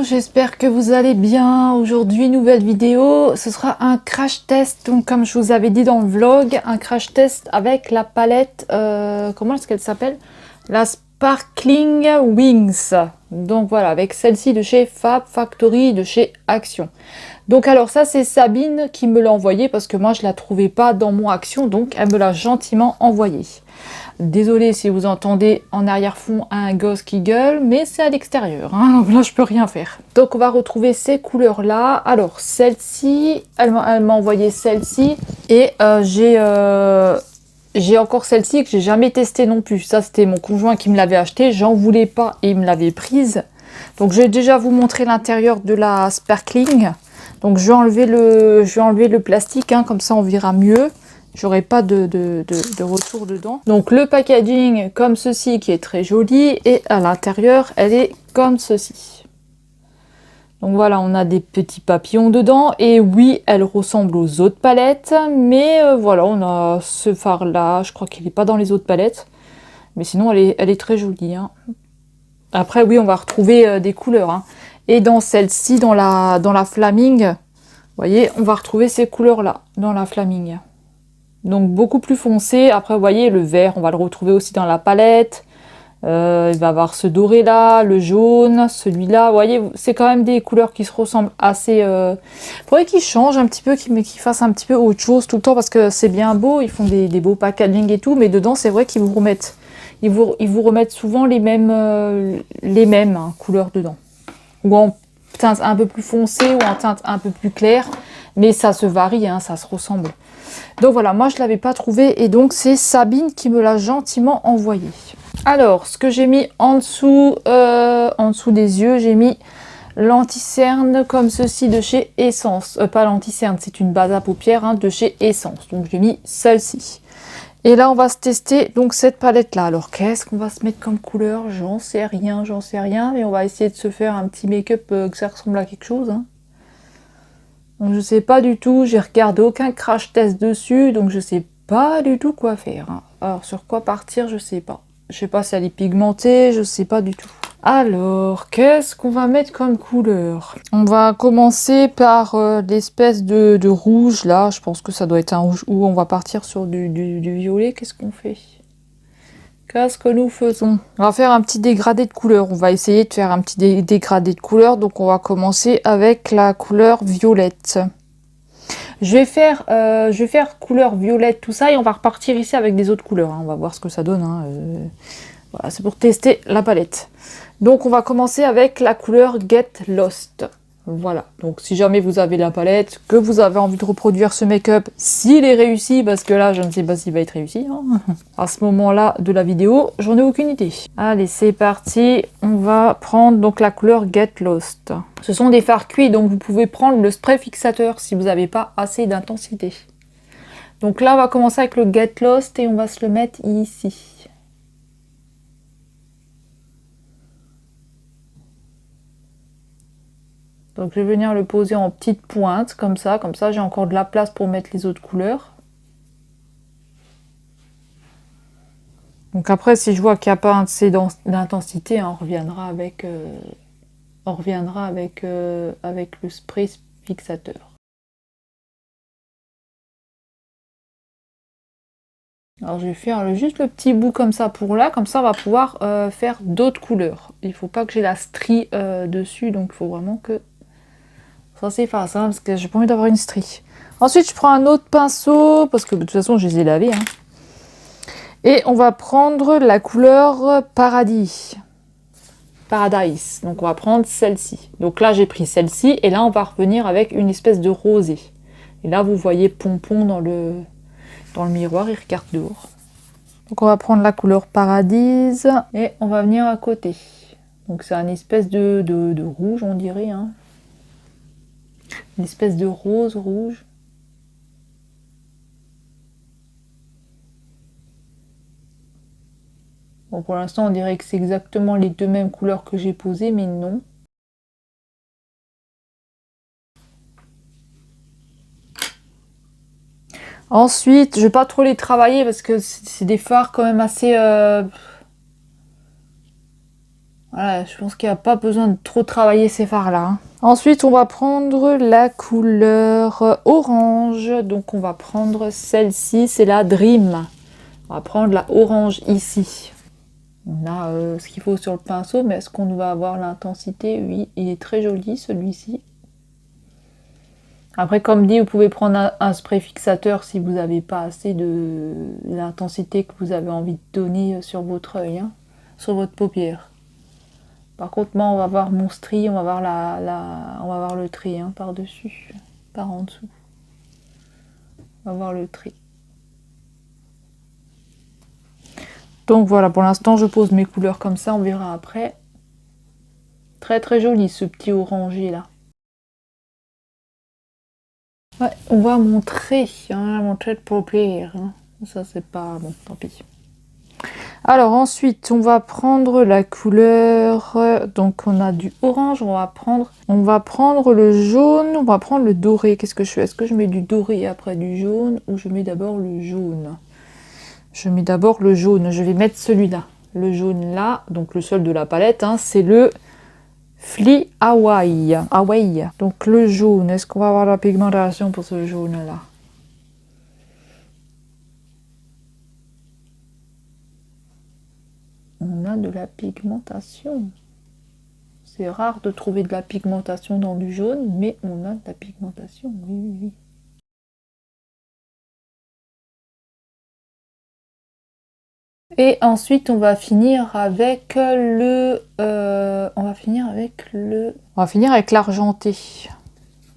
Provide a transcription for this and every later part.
j'espère que vous allez bien. Aujourd'hui, nouvelle vidéo. Ce sera un crash test. Donc, comme je vous avais dit dans le vlog, un crash test avec la palette. Comment est-ce qu'elle s'appelle? La Sparkling Wings. Donc voilà, avec celle-ci de chez Fab Factory, de chez Action. Donc alors ça, c'est Sabine qui me l'a envoyé parce que moi, je la trouvais pas dans mon Action. Donc, elle me l'a gentiment envoyé. Désolée si vous entendez en arrière-fond un gosse qui gueule, mais c'est à l'extérieur, hein, donc là je peux rien faire. Donc on va retrouver ces couleurs-là. Alors celle-ci, elle m'a envoyé celle-ci, et j'ai encore celle-ci que j'ai jamais testée non plus. Ça c'était mon conjoint qui me l'avait acheté, j'en voulais pas et il me l'avait prise. Donc je vais déjà vous montrer l'intérieur de la Sparkling. Donc je vais enlever le plastique, hein, comme ça on verra mieux. J'aurai pas de retour dedans. Donc le packaging comme ceci qui est très joli, et à l'intérieur elle est comme ceci. Donc voilà, on a des petits papillons dedans, et oui, elle ressemble aux autres palettes, mais voilà, on a ce fard là, je crois qu'il n'est pas dans les autres palettes, mais sinon elle est très jolie, hein. Après oui, on va retrouver des couleurs, hein. Et dans celle-ci, dans la Flaming, vous voyez, on va retrouver ces couleurs là dans la Flaming. Donc beaucoup plus foncé. Après vous voyez le vert, on va le retrouver aussi dans la palette. Il va avoir ce doré là, le jaune, celui-là. Vous voyez, c'est quand même des couleurs qui se ressemblent assez. Faudrait qu'ils changent un petit peu, qu'ils fassent un petit peu autre chose tout le temps, parce que c'est bien beau, ils font des beaux packaging et tout, mais dedans c'est vrai qu'ils vous remettent. Ils vous remettent souvent les mêmes hein, couleurs dedans. Ou en teinte un peu plus foncée, ou en teinte un peu plus claire. Mais ça se varie, hein, ça se ressemble. Donc voilà, moi je ne l'avais pas trouvé, et donc c'est Sabine qui me l'a gentiment envoyé. Alors, ce que j'ai mis en dessous des yeux, j'ai mis l'anti-cerne comme ceci de chez Essence. Pas l'anti-cerne, c'est une base à paupières, hein, de chez Essence. Donc j'ai mis celle-ci. Et là, on va se tester donc cette palette-là. Alors, qu'est-ce qu'on va se mettre comme couleur? J'en sais rien, mais on va essayer de se faire un petit make-up que ça ressemble à quelque chose, hein. Donc je sais pas du tout, j'ai regardé aucun crash test dessus, donc je sais pas du tout quoi faire, hein. Alors sur quoi partir, je sais pas. Je sais pas si elle est pigmentée, je sais pas du tout. Alors, qu'est-ce qu'on va mettre comme couleur? On va commencer par l'espèce de rouge là, je pense que ça doit être un rouge, ou on va partir sur du violet. Qu'est-ce qu'on fait? Qu'est-ce que nous faisons? On va faire un petit dégradé de couleur. On va essayer de faire un petit dégradé de couleur. Donc on va commencer avec la couleur violette. Je vais faire couleur violette, tout ça, et on va repartir ici avec des autres couleurs, hein. On va voir ce que ça donne, hein. Voilà, c'est pour tester la palette. Donc on va commencer avec la couleur Get Lost. Voilà, donc si jamais vous avez la palette, que vous avez envie de reproduire ce make-up, s'il est réussi, parce que là je ne sais pas s'il va être réussi, hein. À ce moment-là de la vidéo, j'en ai aucune idée. Allez, c'est parti, on va prendre donc la couleur Get Lost. Ce sont des fards cuits, donc vous pouvez prendre le spray fixateur si vous n'avez pas assez d'intensité. Donc là on va commencer avec le Get Lost, et on va se le mettre ici. Donc je vais venir le poser en petite pointe, comme ça j'ai encore de la place pour mettre les autres couleurs. Donc après, si je vois qu'il n'y a pas assez d'intensité, hein, on reviendra avec le spray fixateur. Alors je vais faire juste le petit bout comme ça pour là, comme ça on va pouvoir faire d'autres couleurs. Il ne faut pas que j'ai la strie dessus, donc il faut vraiment que ça s'efface, hein, parce que j'ai pas envie d'avoir une strie. Ensuite, je prends un autre pinceau, parce que de toute façon, je les ai lavés, hein. Et on va prendre la couleur Paradise. Donc, on va prendre celle-ci. Donc là, j'ai pris celle-ci, et là, on va revenir avec une espèce de rosé. Et là, vous voyez Pompon dans le miroir, il regarde dehors. Donc, on va prendre la couleur Paradise, et on va venir à côté. Donc, c'est une espèce de rouge, on dirait, hein. Une espèce de rose rouge. Bon, pour l'instant, on dirait que c'est exactement les deux mêmes couleurs que j'ai posées, mais non. Ensuite, je vais pas trop les travailler parce que c'est des fards quand même assez Voilà, je pense qu'il n'y a pas besoin de trop travailler ces fards-là. Hein. Ensuite, on va prendre la couleur orange. Donc, on va prendre celle-ci, c'est la Dream. On va prendre la orange ici. On a ce qu'il faut sur le pinceau, mais est-ce qu'on va avoir l'intensité? Oui, il est très joli celui-ci. Après, comme dit, vous pouvez prendre un spray fixateur si vous n'avez pas assez de l'intensité que vous avez envie de donner sur votre œil, hein, sur votre paupière. Par contre, moi, on va voir mon stri, on va voir, on va voir le trait hein, par-dessus, par en dessous. On va voir le trait. Donc voilà, pour l'instant, je pose mes couleurs comme ça, on verra après. Très très joli ce petit orangé là. Ouais, on va montrer, hein, mon trait de paupière. Hein. Ça, c'est pas bon, tant pis. Alors ensuite, on va prendre la couleur, donc on a du orange, on va prendre le jaune, on va prendre le doré. Qu'est-ce que je fais? Est-ce que je mets du doré après du jaune ou je mets d'abord le jaune? Je mets d'abord le jaune, je vais mettre celui-là. Le jaune là, donc le seul de la palette, hein, c'est le Fly Hawaii. Hawaii. Donc le jaune, est-ce qu'on va avoir la pigmentation pour ce jaune là? On a de la pigmentation. C'est rare de trouver de la pigmentation dans du jaune, mais on a de la pigmentation, oui, oui, oui. Et ensuite, on va finir avec l'argenté.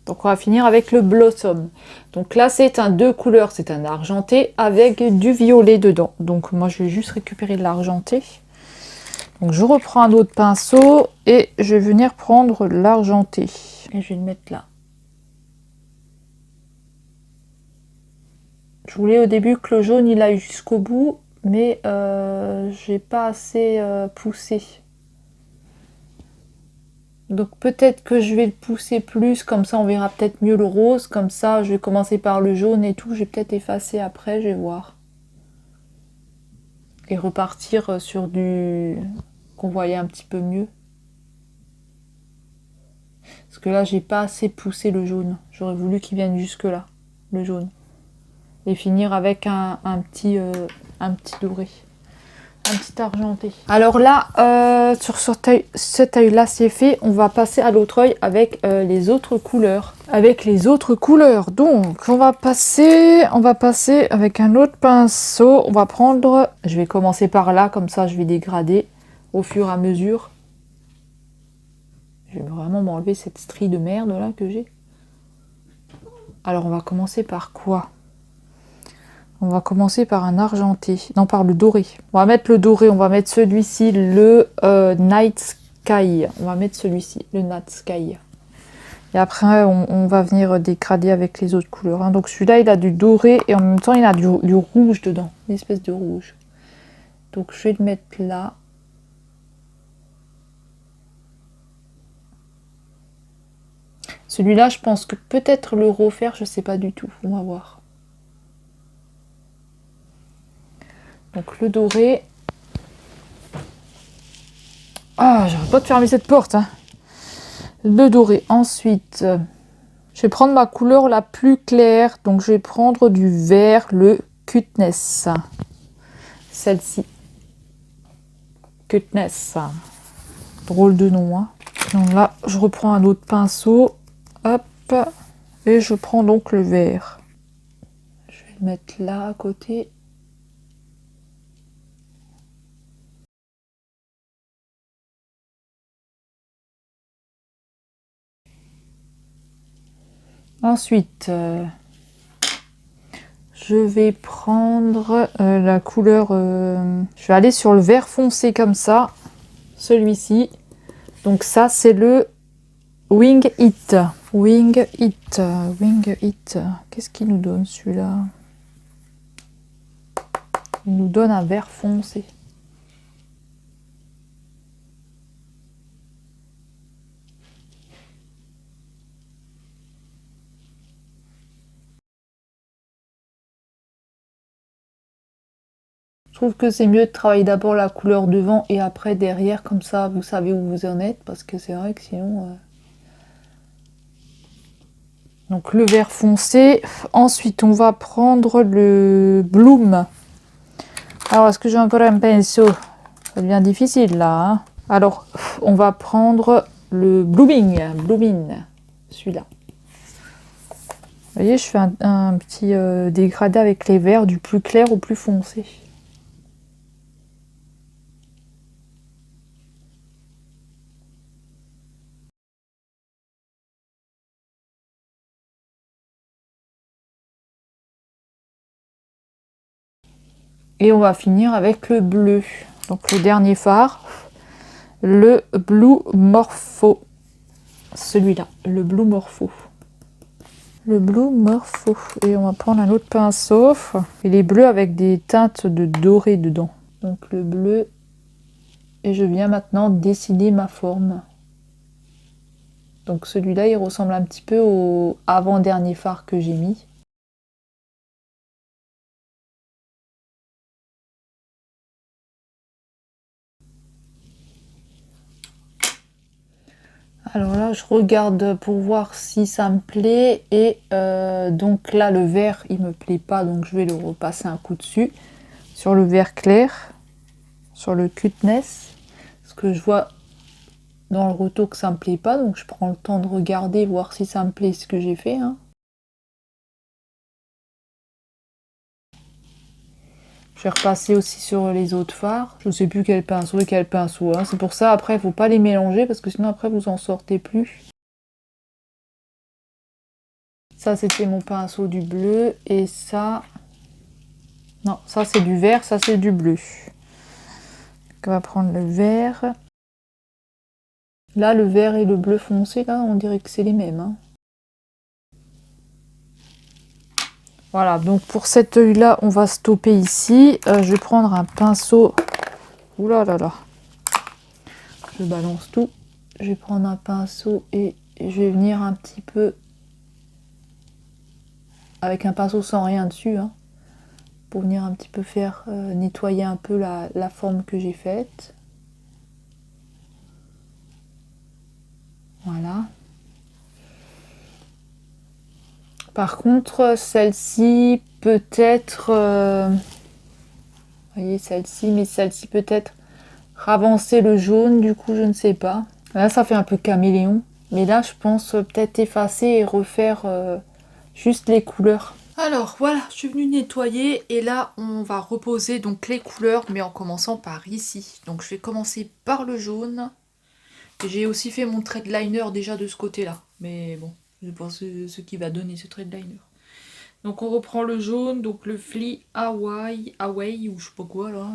Donc, on va finir avec le blossom. Donc là, c'est un deux couleurs, c'est un argenté avec du violet dedans. Donc, moi, je vais juste récupérer de l'argenté. Donc, je reprends un autre pinceau et je vais venir prendre l'argenté. Et je vais le mettre là. Je voulais au début que le jaune il aille jusqu'au bout, mais j'ai pas assez poussé. Donc peut-être que je vais le pousser plus, comme ça on verra peut-être mieux le rose. Comme ça je vais commencer par le jaune et tout, je vais peut-être effacer après, je vais voir. Et repartir sur du qu'on voyait un petit peu mieux. Parce que là j'ai pas assez poussé le jaune. J'aurais voulu qu'il vienne jusque là, le jaune. Et finir avec un petit doré. Un petit argenté. Alors là, sur cet œil là c'est fait, on va passer à l'autre œil avec les autres couleurs. Donc on va passer avec un autre pinceau. On va prendre, je vais commencer par là, comme ça je vais dégrader au fur et à mesure. Je vais vraiment m'enlever cette strie de merde là que j'ai. Alors on va commencer par quoi? On va commencer par un argenté. Non, par le doré. On va mettre le doré. On va mettre celui-ci, le Night Sky. On va mettre celui-ci, le Night Sky. Et après, on va venir dégrader avec les autres couleurs. Hein. Donc celui-là, il a du doré et en même temps, il a du rouge dedans. Une espèce de rouge. Donc je vais le mettre là. Celui-là, je pense que peut-être le refaire, je sais pas du tout. On va voir. Donc le doré. Ah, j'arrête pas de fermer cette porte. Hein. Le doré. Ensuite, je vais prendre ma couleur la plus claire. Donc je vais prendre du vert, le Cuteness. Celle-ci. Cuteness. Drôle de nom. Hein. Donc là, je reprends un autre pinceau. Hop. Et je prends donc le vert. Je vais le mettre là à côté. Ensuite, je vais prendre la couleur... je vais aller sur le vert foncé comme ça. Celui-ci. Donc ça, c'est le Wing It. Wing It. Wing It. Qu'est-ce qu'il nous donne celui-là? Il nous donne un vert foncé. trouve que c'est mieux de travailler d'abord la couleur devant et après derrière, comme ça vous savez où vous en êtes, parce que c'est vrai que sinon... Donc le vert foncé. Ensuite, on va prendre le Bloom. Alors, est-ce que j'ai encore un pinceau? Ça devient difficile là. Hein. Alors, on va prendre le Blooming. Celui-là. Vous voyez, je fais un petit dégradé avec les verts du plus clair au plus foncé. Et on va finir avec le bleu. Donc le dernier fard, le Blue Morpho. Celui-là, le Blue Morpho. Le Blue Morpho. Et on va prendre un autre pinceau. Et les bleus avec des teintes de doré dedans. Donc le bleu. Et je viens maintenant dessiner ma forme. Donc celui-là, il ressemble un petit peu au avant-dernier fard que j'ai mis. Alors là, je regarde pour voir si ça me plaît. Et donc là, le vert, il me plaît pas. Donc je vais le repasser un coup dessus. Sur le vert clair. Sur le cuteness. Parce que je vois dans le retour que ça me plaît pas. Donc je prends le temps de regarder, voir si ça me plaît ce que j'ai fait. Hein. Je vais repasser aussi sur les autres fards. Je ne sais plus quel pinceau et quel pinceau. Hein. C'est pour ça, après, il ne faut pas les mélanger parce que sinon, après, vous en sortez plus. Ça, c'était mon pinceau du bleu. Et ça... Non, ça, c'est du vert. Ça, c'est du bleu. Donc, on va prendre le vert. Là, le vert et le bleu foncé, là, on dirait que c'est les mêmes. Hein. Voilà, donc pour cet œil-là, on va stopper ici. Je vais prendre un pinceau. Ouh là là là. Je balance tout. Je vais prendre un pinceau et je vais venir un petit peu avec un pinceau sans rien dessus. Hein, pour venir un petit peu faire nettoyer un peu la forme que j'ai faite. Voilà. Par contre, celle-ci peut-être... vous voyez, celle-ci, mais celle-ci peut-être ravancer le jaune, du coup, je ne sais pas. Là, ça fait un peu caméléon. Mais là, je pense peut-être effacer et refaire juste les couleurs. Alors, voilà, je suis venue nettoyer. Et là, on va reposer donc les couleurs, mais en commençant par ici. Donc, je vais commencer par le jaune. J'ai aussi fait mon trait de liner déjà de ce côté-là. Mais bon, je pense ce qui va donner ce trait de liner. Donc, on reprend le jaune. Donc, le Flee Hawaii, ou je sais pas quoi, là.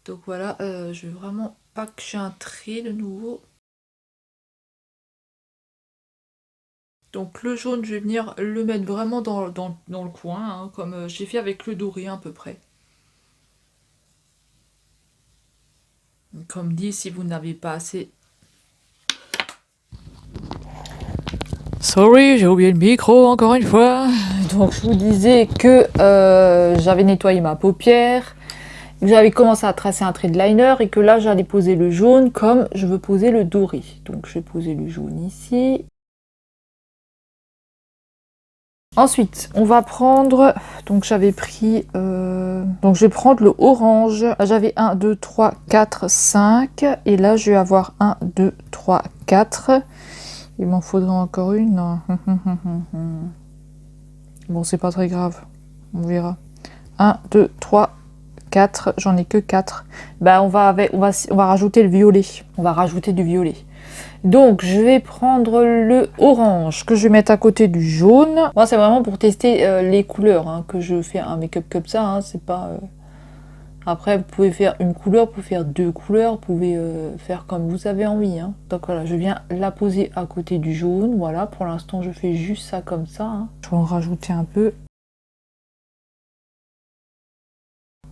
Donc, voilà, je veux vraiment pas que j'ai un trait de nouveau. Donc le jaune, je vais venir le mettre vraiment dans le coin, hein, comme j'ai fait avec le doré à peu près. Comme dit, si vous n'avez pas assez... Sorry, j'ai oublié le micro encore une fois. Donc je vous disais que j'avais nettoyé ma paupière, que j'avais commencé à tracer un trait de liner et que là j'allais poser le jaune comme je veux poser le doré. Donc je vais poser le jaune ici. Ensuite, on va prendre, donc j'avais pris, donc je vais prendre le orange. J'avais 1, 2, 3, 4, 5. Et là, je vais avoir 1, 2, 3, 4. Il m'en faudra encore une. Bon, c'est pas très grave. On verra. 1, 2, 3, 4. J'en ai que 4. Bah, on va rajouter le violet. On va rajouter du violet. Donc, je vais prendre le orange que je vais mettre à côté du jaune. Moi, c'est vraiment pour tester les couleurs hein, que je fais un make-up comme ça. Hein, c'est pas... Après, vous pouvez faire une couleur, vous pouvez faire deux couleurs, vous pouvez faire comme vous avez envie. Hein. Donc voilà, je viens la poser à côté du jaune. Voilà, pour l'instant, je fais juste ça comme ça. Hein. Je vais en rajouter un peu.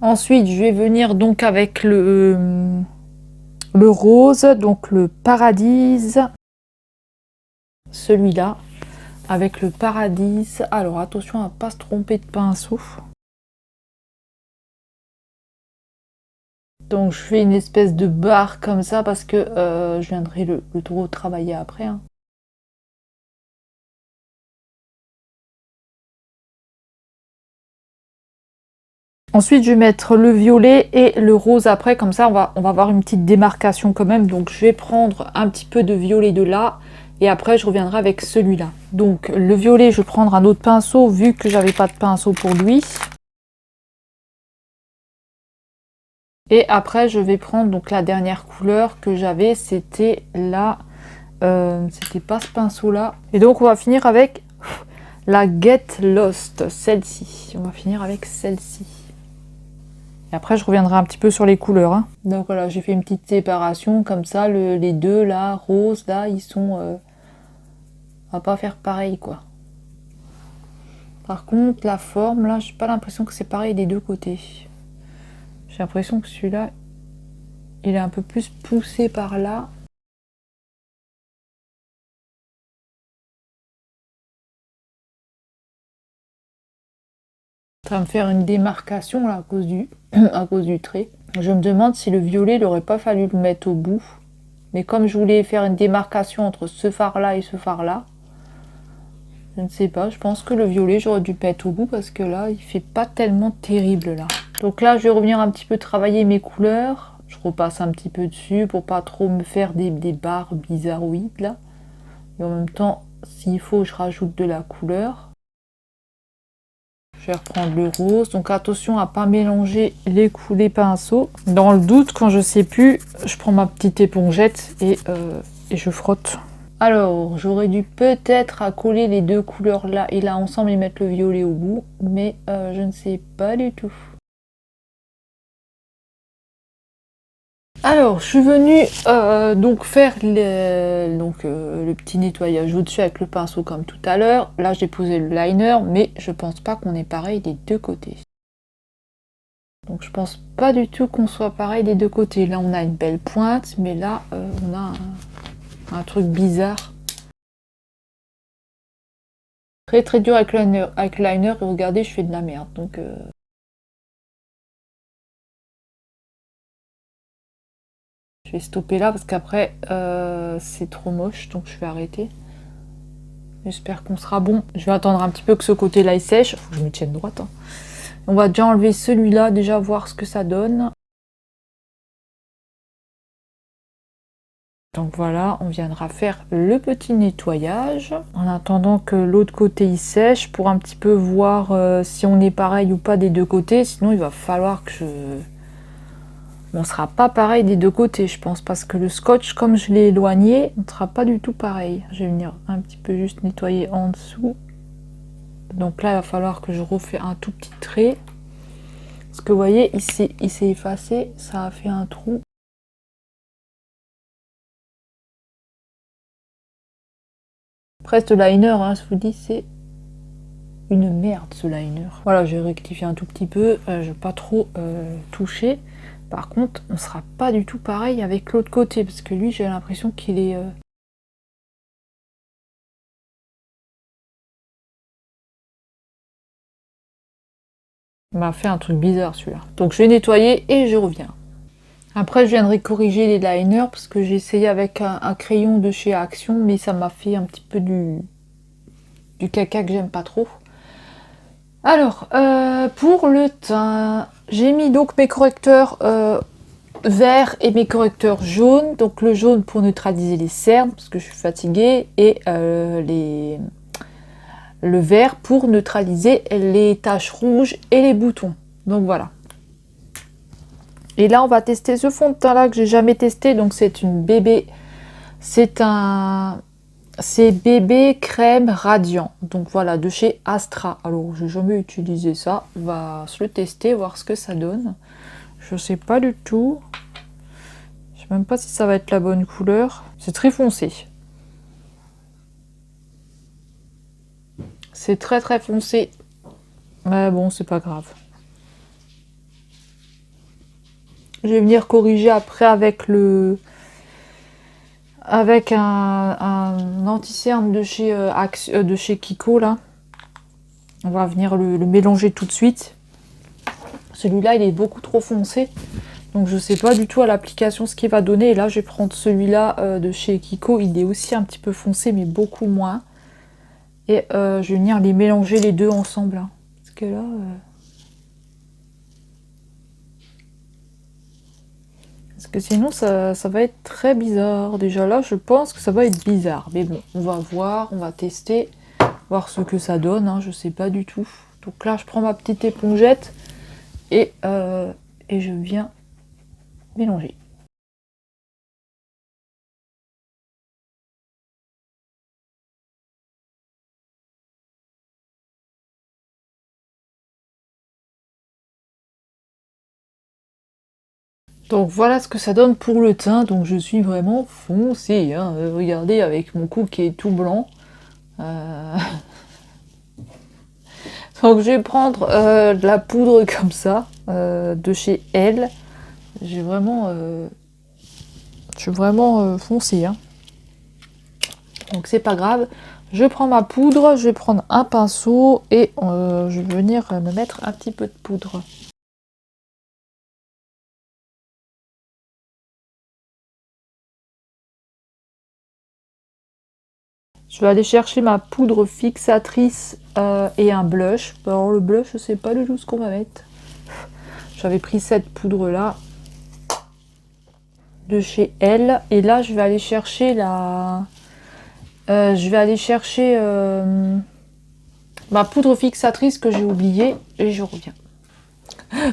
Ensuite, je vais venir donc avec le rose, donc le Paradise. Celui-là, avec le Paradise. Alors attention à ne pas se tromper de pinceau. Donc je fais une espèce de barre comme ça parce que je viendrai le trop travailler après. Hein. Ensuite, je vais mettre le violet et le rose après, comme ça on va avoir une petite démarcation quand même. Donc je vais prendre un petit peu de violet de là, et après je reviendrai avec celui-là. Donc le violet, je vais prendre un autre pinceau, vu que j'avais pas de pinceau pour lui. Et après je vais prendre donc la dernière couleur que j'avais, c'était là, c'était pas ce pinceau-là. Et donc on va finir avec la Get Lost, celle-ci. On va finir avec celle-ci. Et après, je reviendrai un petit peu sur les couleurs. Hein. Donc voilà, j'ai fait une petite séparation. Comme ça, les deux, là, roses, là, ils sont... on va pas faire pareil, quoi. Par contre, la forme, là, j'ai pas l'impression que c'est pareil des deux côtés. J'ai l'impression que celui-là, il est un peu plus poussé par là. Ça va me faire une démarcation, là, à cause du trait. Je me demande si le violet, il n'aurait pas fallu le mettre au bout. Mais comme je voulais faire une démarcation entre ce phare-là et ce phare-là, je ne sais pas, je pense que le violet, j'aurais dû mettre au bout parce que là, il fait pas tellement terrible là. Donc là, je vais revenir un petit peu travailler mes couleurs. Je repasse un petit peu dessus pour pas trop me faire des barres bizarroïdes là. Et en même temps, s'il faut, je rajoute de la couleur. Je vais reprendre le rose. Donc attention à pas mélanger les pinceaux. Dans le doute, quand je sais plus, je prends ma petite épongette et je frotte. Alors, j'aurais dû peut-être coller les deux couleurs là et là ensemble et mettre le violet au bout, mais je ne sais pas du tout. Alors, je suis venue donc faire le petit nettoyage au-dessus avec le pinceau comme tout à l'heure. Là, j'ai posé le liner, mais je pense pas qu'on est pareil des deux côtés. Donc, je pense pas du tout qu'on soit pareil des deux côtés. Là, on a une belle pointe, mais là, on a un truc bizarre. Très très dur avec le liner, et regardez, je fais de la merde. Donc, je vais stopper là parce qu'après, c'est trop moche, donc je vais arrêter. J'espère qu'on sera bon. Je vais attendre un petit peu que ce côté-là il sèche. Faut que je me tienne droite. Hein. On va déjà enlever celui-là, déjà voir ce que ça donne. Donc voilà, on viendra faire le petit nettoyage. En attendant que l'autre côté il sèche pour un petit peu voir si on est pareil ou pas des deux côtés. Sinon il va falloir que je... On sera pas pareil des deux côtés, je pense, parce que le scotch, comme je l'ai éloigné, on ne sera pas du tout pareil. Je vais venir un petit peu juste nettoyer en dessous. Donc là, il va falloir que je refais un tout petit trait. Parce que vous voyez, ici, il s'est effacé, ça a fait un trou. Après, ce liner, hein, je vous dis, c'est une merde, ce liner. Voilà, j'ai rectifié un tout petit peu, je ne vais pas trop toucher. Par contre, on sera pas du tout pareil avec l'autre côté, parce que lui, j'ai l'impression qu'il est... Il m'a fait un truc bizarre celui-là. Donc je vais nettoyer et je reviens. Après, je viendrai corriger les liners, parce que j'ai essayé avec un crayon de chez Action, mais ça m'a fait un petit peu du caca que j'aime pas trop. Alors, pour le teint, j'ai mis donc mes correcteurs vert et mes correcteurs jaunes. Donc le jaune pour neutraliser les cernes parce que je suis fatiguée, et le vert pour neutraliser les taches rouges et les boutons. Donc voilà. Et là on va tester ce fond de teint là que j'ai jamais testé. Donc c'est une bébé, c'est bébé crème radiant. Donc voilà, de chez Astra. Alors j'ai jamais utilisé ça. On va se le tester, voir ce que ça donne. Je sais pas du tout. Je sais même pas si ça va être la bonne couleur. C'est très foncé. C'est très très foncé. Mais bon, c'est pas grave. Je vais venir corriger après avec un anti-cerne de chez Kiko là. On va venir le mélanger tout de suite. Celui-là, il est beaucoup trop foncé. Donc je sais pas du tout à l'application ce qu'il va donner. Et là je vais prendre celui-là de chez Kiko. Il est aussi un petit peu foncé mais beaucoup moins. Et je vais venir les mélanger les deux ensemble. Hein. Parce que là... Parce que sinon ça va être très bizarre. Déjà là je pense que ça va être bizarre. Mais bon, on va voir, on va tester. Voir ce que ça donne. Hein, je sais pas du tout. Donc là je prends ma petite épongette. Et je viens mélanger. Donc voilà ce que ça donne pour le teint. Donc je suis vraiment foncée. Hein. Regardez avec mon cou qui est tout blanc. Donc je vais prendre de la poudre comme ça de chez Elle. Je suis vraiment foncée. Hein. Donc c'est pas grave. Je prends ma poudre, je vais prendre un pinceau et je vais venir me mettre un petit peu de poudre. Je vais aller chercher ma poudre fixatrice et un blush. Alors le blush, je sais pas du tout ce qu'on va mettre. J'avais pris cette poudre là de chez Elle. Et là, je vais aller chercher ma poudre fixatrice que j'ai oubliée et je reviens.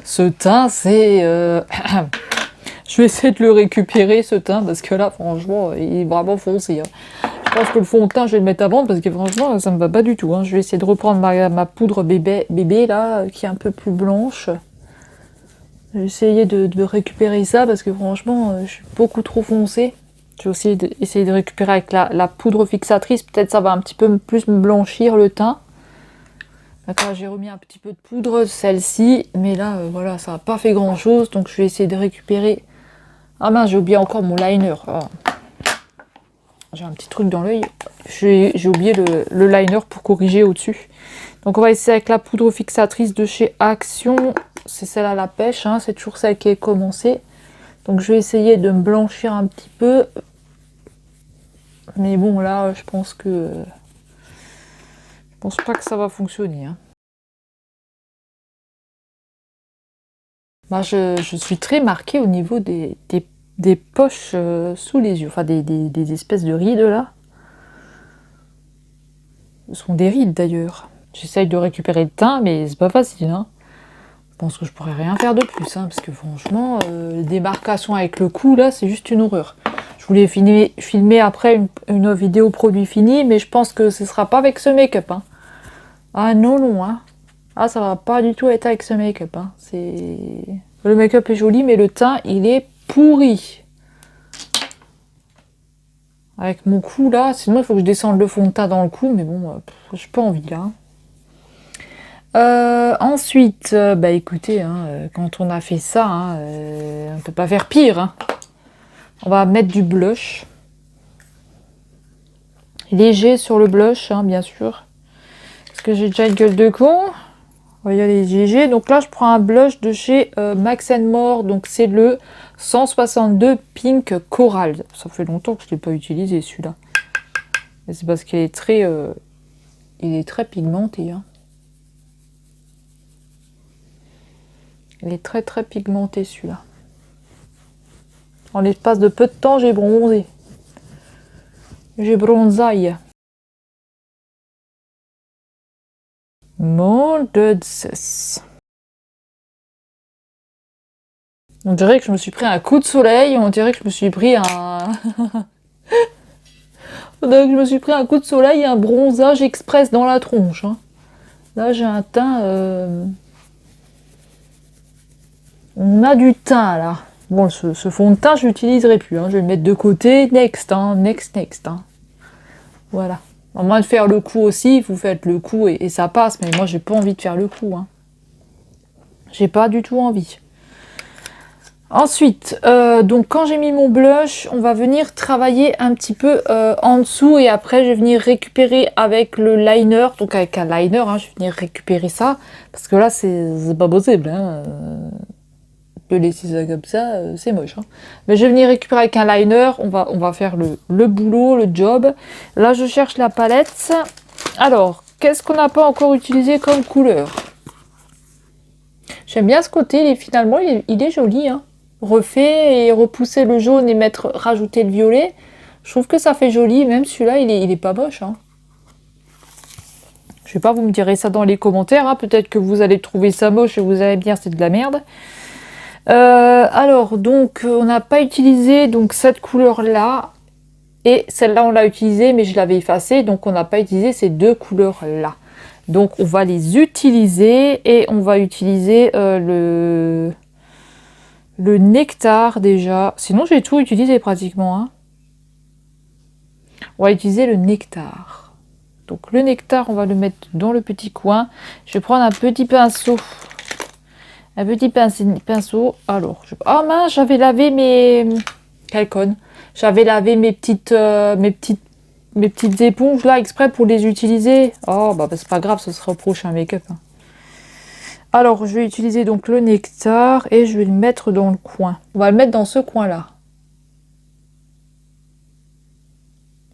Ce teint, c'est... Je vais essayer de le récupérer, ce teint, parce que là, franchement, il est vraiment foncé. Hein. Je pense que le fond de teint, je vais le mettre à vendre, parce que franchement, ça me va pas du tout. Hein. Je vais essayer de reprendre ma poudre bébé, là, qui est un peu plus blanche. Je vais essayer de récupérer ça, parce que franchement, je suis beaucoup trop foncée. Je vais aussi essayer de récupérer avec la poudre fixatrice. Peut-être ça va un petit peu plus me blanchir le teint. D'accord, j'ai remis un petit peu de poudre, celle-ci. Mais là, voilà, ça n'a pas fait grand-chose. Donc je vais essayer de récupérer... Ah mince, j'ai oublié encore mon liner. Oh. J'ai un petit truc dans l'œil. J'ai oublié le liner pour corriger au-dessus. Donc on va essayer avec la poudre fixatrice de chez Action. C'est celle à la pêche, hein. C'est toujours celle qui est commencée. Donc je vais essayer de me blanchir un petit peu. Mais bon là, je pense pas que ça va fonctionner. Hein. Bah, je suis très marquée au niveau des poches sous les yeux. Enfin, des espèces de rides là. Ce sont des rides d'ailleurs. J'essaye de récupérer le teint, mais c'est pas facile. Hein. Je pense que je pourrais rien faire de plus. Hein, parce que franchement, les démarcations avec le cou là, c'est juste une horreur. Je voulais filmer après une vidéo produit fini, mais je pense que ce sera pas avec ce make-up. Hein. Ah non, non. Hein. Ah, ça va pas du tout être avec ce make-up. Hein. Le make-up est joli, mais le teint, il est pourri. Avec mon cou, là. Sinon, il faut que je descende le fond de teint dans le cou, mais bon, j'ai pas envie, là. Ensuite, bah écoutez, hein, quand on a fait ça, hein, on peut pas faire pire. Hein. On va mettre du blush. Léger sur le blush, hein, bien sûr. Parce que j'ai déjà une gueule de con. On va y aller léger. Donc là, je prends un blush de chez Max More. Donc c'est le 162 Pink Coral. Ça fait longtemps que je ne l'ai pas utilisé, celui-là. C'est parce qu'il est très pigmenté. Hein. Il est très très pigmenté, celui-là. En l'espace de peu de temps, j'ai bronzé. J'ai bronzaille. Mon Dieu. On dirait que je me suis pris un coup de soleil, on dirait que je me suis pris un... on dirait que je me suis pris un coup de soleil et un bronzage express dans la tronche. Hein. Là, j'ai un teint... On a du teint, là. Bon, ce fond de teint, je l'utiliserai plus. Hein. Je vais le mettre de côté. Next, hein. Next. Hein. Voilà. À moins de faire le coup aussi, vous faites le coup et ça passe. Mais moi, j'ai pas envie de faire le coup. Hein. J'ai pas du tout envie. Ensuite, donc quand j'ai mis mon blush, on va venir travailler un petit peu en dessous et après je vais venir récupérer avec le liner, donc avec un liner, hein, je vais venir récupérer ça, parce que là c'est pas possible. Hein. De laisser ça comme ça, c'est moche. Hein. Mais je vais venir récupérer avec un liner. On va faire le boulot, le job. Là, je cherche la palette. Alors, qu'est-ce qu'on n'a pas encore utilisé comme couleur? J'aime bien ce côté. Finalement, il est joli. Hein. Refait et repousser le jaune et rajouter le violet. Je trouve que ça fait joli. Même celui-là, il est pas moche. Hein. Je sais pas, vous me direz ça dans les commentaires. Hein. Peut-être que vous allez trouver ça moche et vous allez bien, c'est de la merde. Alors, donc, on n'a pas utilisé donc cette couleur-là. Et celle-là, on l'a utilisée, mais je l'avais effacée. Donc, on n'a pas utilisé ces deux couleurs-là. Donc, on va les utiliser. Et on va utiliser le nectar déjà. Sinon, j'ai tout utilisé pratiquement. Hein. On va utiliser le nectar. Donc, le nectar, on va le mettre dans le petit coin. Je vais prendre un petit pinceau. Un petit pinceau. Alors, oh mince, j'avais lavé mes... Quelle conne. J'avais lavé mes petites éponges là exprès pour les utiliser. Oh, bah c'est pas grave, ce sera au prochain make-up. Hein. Alors, je vais utiliser donc le nectar et je vais le mettre dans le coin. On va le mettre dans ce coin-là.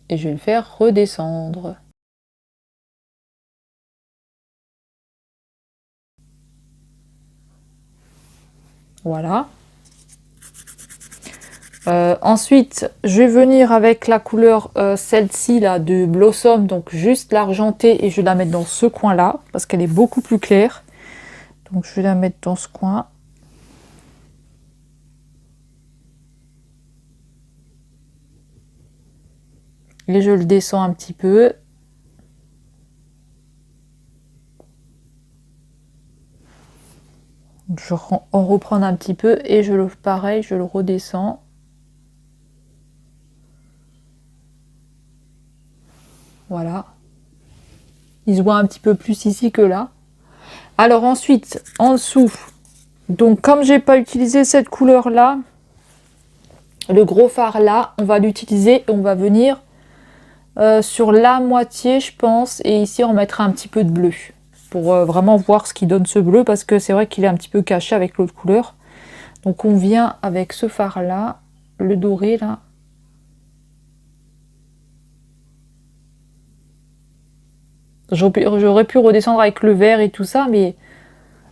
Et je vais le faire redescendre. Voilà. Ensuite, je vais venir avec la couleur celle-ci là de Blossom, donc juste l'argentée, et je vais la mettre dans ce coin-là parce qu'elle est beaucoup plus claire. Donc je vais la mettre dans ce coin. Et je le descends un petit peu. Je en reprends un petit peu et je le pareil, je le redescends. Voilà. Il se voit un petit peu plus ici que là. Alors ensuite, en dessous, donc comme j'ai pas utilisé cette couleur là, le gros fard là, on va l'utiliser et on va venir sur la moitié, je pense, et ici on mettra un petit peu de bleu pour vraiment voir ce qui donne ce bleu, parce que c'est vrai qu'il est un petit peu caché avec l'autre couleur. Donc on vient avec ce fard là, le doré là. J'aurais pu redescendre avec le vert et tout ça, mais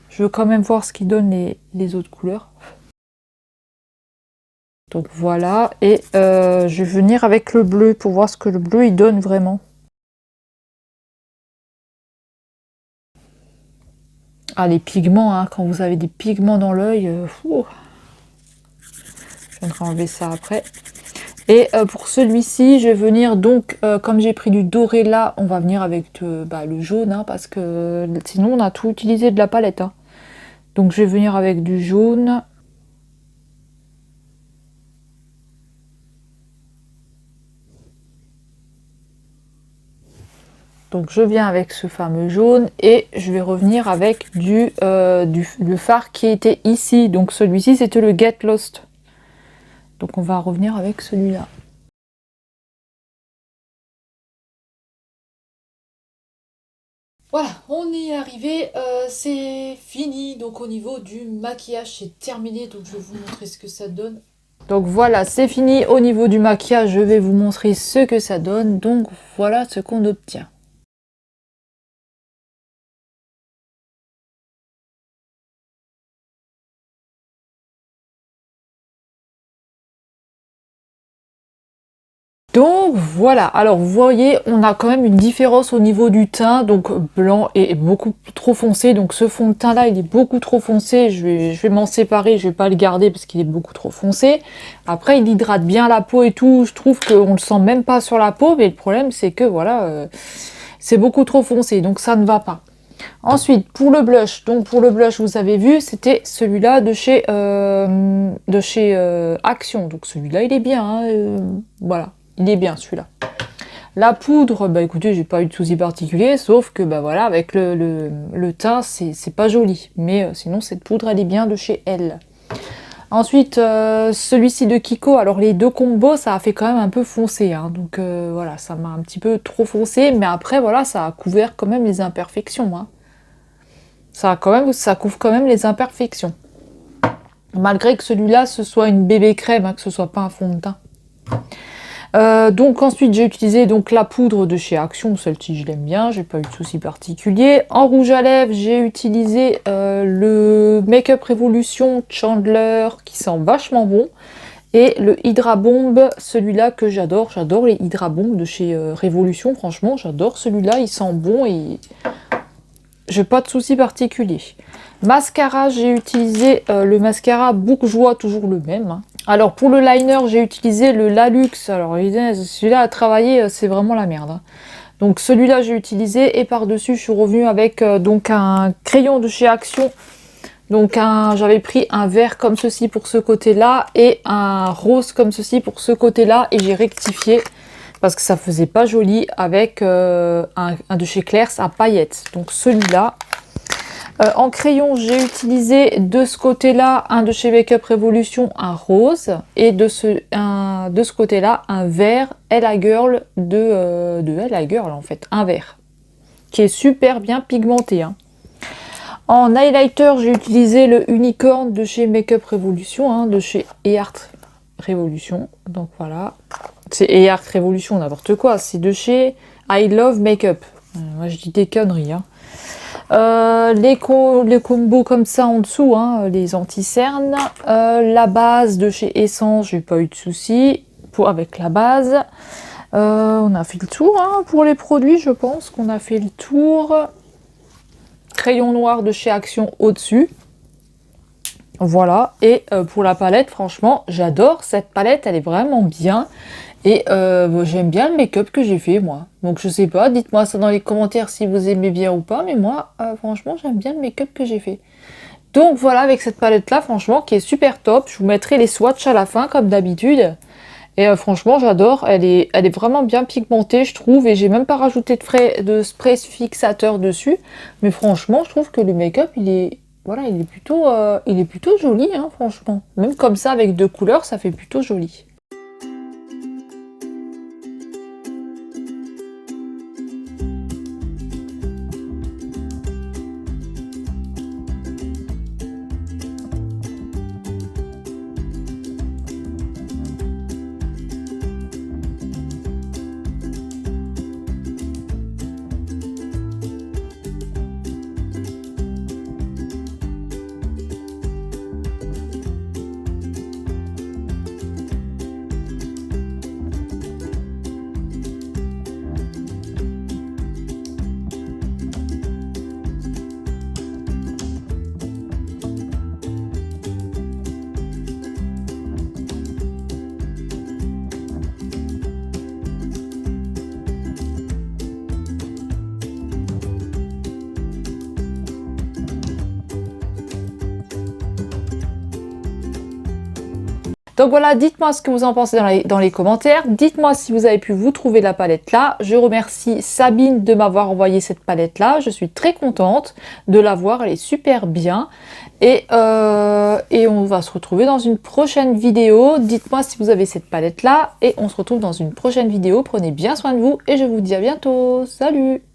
je veux quand même voir ce qui donne les autres couleurs. Donc voilà, et je vais venir avec le bleu pour voir ce que le bleu il donne vraiment. Ah, les pigments, hein, quand vous avez des pigments dans l'œil, je viendrai enlever ça après. Et pour celui-ci, je vais venir donc, comme j'ai pris du doré là, on va venir avec le jaune, hein, parce que sinon on a tout utilisé de la palette. Hein. Donc je vais venir avec du jaune. Donc je viens avec ce fameux jaune et je vais revenir avec le fard qui était ici. Donc celui-ci c'était le Get Lost. Donc on va revenir avec celui-là. Voilà, on y est arrivé, c'est fini. Donc au niveau du maquillage, c'est terminé. Donc je vais vous montrer ce que ça donne. Donc voilà, c'est fini. Au niveau du maquillage, je vais vous montrer ce que ça donne. Donc voilà ce qu'on obtient. Donc voilà, alors vous voyez, on a quand même une différence au niveau du teint, donc blanc est beaucoup trop foncé, donc ce fond de teint là il est beaucoup trop foncé, je vais m'en séparer, je vais pas le garder parce qu'il est beaucoup trop foncé. Après il hydrate bien la peau et tout, je trouve qu'on le sent même pas sur la peau, mais le problème c'est que voilà, c'est beaucoup trop foncé, donc ça ne va pas. Ensuite, pour le blush, donc pour le blush, vous avez vu, c'était celui-là de chez Action, donc celui-là il est bien, hein, voilà. Il est bien celui-là. La poudre, bah écoutez, j'ai pas eu de souci particulier, sauf que bah voilà, avec le teint, c'est pas joli. Mais sinon, cette poudre, elle est bien de chez Elle. Ensuite, celui-ci de Kiko, alors les deux combos, ça a fait quand même un peu foncé. Hein, donc voilà, ça m'a un petit peu trop foncé. Mais après, voilà, ça a couvert quand même les imperfections. Hein. Ça couvre quand même les imperfections. Malgré que celui-là, ce soit une bébé crème, hein, que ce soit pas un fond de teint. Donc ensuite j'ai utilisé donc la poudre de chez Action, celle-ci je l'aime bien, j'ai pas eu de soucis particuliers. En rouge à lèvres j'ai utilisé le Make Up Revolution Chandler qui sent vachement bon. Et le Hydra Bomb, celui-là que j'adore les Hydra Bomb de chez Revolution, franchement j'adore celui-là, il sent bon et j'ai pas de soucis particuliers. Mascara, j'ai utilisé le mascara Bourgeois, toujours le même, hein. Alors pour le liner, j'ai utilisé le Lalux. Alors celui-là à travailler, c'est vraiment la merde, hein. Donc celui-là j'ai utilisé et par-dessus je suis revenue avec donc un crayon de chez Action. Donc j'avais pris un vert comme ceci pour ce côté-là et un rose comme ceci pour ce côté-là et j'ai rectifié parce que ça faisait pas joli avec un de chez Claire's à paillettes. Donc celui-là. En crayon, j'ai utilisé de ce côté-là, un de chez Make Up Revolution, un rose, et de ce côté-là, un vert Ella Girl de Ella Girl en fait, un vert, qui est super bien pigmenté, hein. En highlighter, j'ai utilisé le Unicorn de chez Make Up Revolution, hein, de chez Art Revolution, donc voilà, c'est Art Revolution, n'importe quoi, c'est de chez I Love Makeup. Moi je dis des conneries, hein. Les combos comme ça en dessous, hein, les anti-cernes. La base de chez Essence, j'ai pas eu de soucis avec la base. On a fait le tour, hein, pour les produits, je pense qu'on a fait le tour. Crayon noir de chez Action au-dessus. Voilà, et pour la palette, franchement, j'adore cette palette, elle est vraiment bien. Et j'aime bien le make-up que j'ai fait, moi. Donc je sais pas, dites-moi ça dans les commentaires si vous aimez bien ou pas. Mais moi, franchement, j'aime bien le make-up que j'ai fait. Donc voilà, avec cette palette-là, franchement, qui est super top. Je vous mettrai les swatchs à la fin, comme d'habitude. Et franchement, j'adore. Elle est vraiment bien pigmentée, je trouve. Et j'ai même pas rajouté de spray fixateur dessus. Mais franchement, je trouve que le make-up, voilà, il est plutôt joli, hein, franchement. Même comme ça, avec deux couleurs, ça fait plutôt joli. Donc voilà, dites-moi ce que vous en pensez dans les commentaires. Dites-moi si vous avez pu vous trouver la palette là. Je remercie Sabine de m'avoir envoyé cette palette là. Je suis très contente de la voir, elle est super bien. Et on va se retrouver dans une prochaine vidéo. Dites-moi si vous avez cette palette là. Et on se retrouve dans une prochaine vidéo. Prenez bien soin de vous et je vous dis à bientôt. Salut!